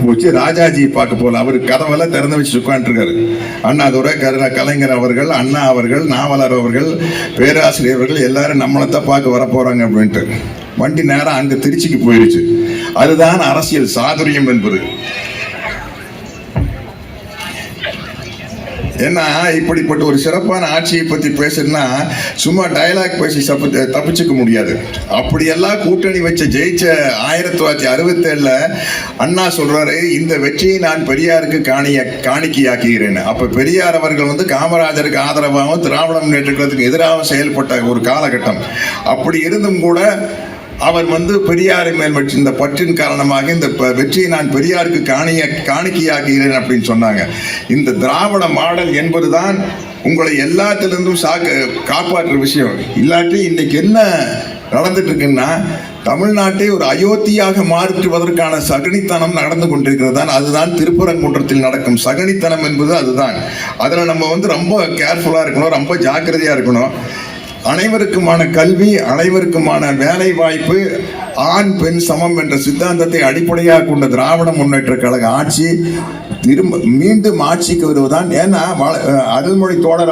போச்சு. ராஜாஜி பார்க்க போல அவர் கதவெல்லாம் திறந்து வச்சு உட்காந்துருக்காரு. அண்ணாதுரை, கலைஞர் அவர்கள், அண்ணா அவர்கள், நாவலர் அவர்கள், பேராசிரியர்கள் எல்லாரும் நம்மளைத்தான் பார்க்க வர போறாங்க அப்படின்ட்டு வண்டி நேரம் அங்க திருச்சிக்கு போயிருச்சு. அதுதான் அரசியல் சாதுரியம் என்பது. ஏன்னா இப்படிப்பட்ட ஒரு சிறப்பான ஆட்சியை பற்றி பேசுனா சும்மா டயலாக் பேசி தப்பிச்சுக்க முடியாது. அப்படியெல்லாம் கூட்டணி வச்ச ஜெயிச்ச 1967 அண்ணா சொல்றாரு, இந்த வெற்றியை நான் பெரியாருக்கு காணிக்கையாக்குகிறேன். அப்ப பெரியார் அவர்கள் காமராஜருக்கு ஆதரவாகவும் திராவிட முன்னேற்ற கழகத்துக்கு எதிராகவும் செயல்பட்ட ஒரு காலகட்டம். அப்படி இருந்தும் கூட அவர் பெரியாரை மேல் வச்சிருந்த பற்றின் காரணமாக இந்த வெற்றியை நான் பெரியாருக்கு காணிக்கையாக்குகிறேன் அப்படின்னு சொன்னாங்க. இந்த திராவிட மாடல் என்பதுதான் உங்களை எல்லாத்திலிருந்தும் காப்பாற்றுற விஷயம். இல்லாட்டி இன்னைக்கு என்ன நடந்துட்டு இருக்குன்னா, தமிழ்நாட்டை ஒரு அயோத்தியாக மாற்றுவதற்கான சகனித்தனம் நடந்து கொண்டிருக்கிறது தான். அதுதான் திருப்பரங்குன்றத்தில் நடக்கும் சகனித்தனம் என்பது அதுதான். அதில் நம்ம ரொம்ப கேர்ஃபுல்லாக இருக்கணும், ரொம்ப ஜாக்கிரதையாக இருக்கணும். அனைவருக்குமான கல்வி, அனைவருக்குமான வேலை வாய்ப்பு, ஆண் பெண் சமம் என்ற சித்தாந்தத்தை அடிப்படையாக கொண்ட திராவிட முன்னேற்ற கழக ஆட்சி மீண்டும் ஆட்சிக்கு வருவதுதான். ஏன்னா அருள்மொழி தோழர்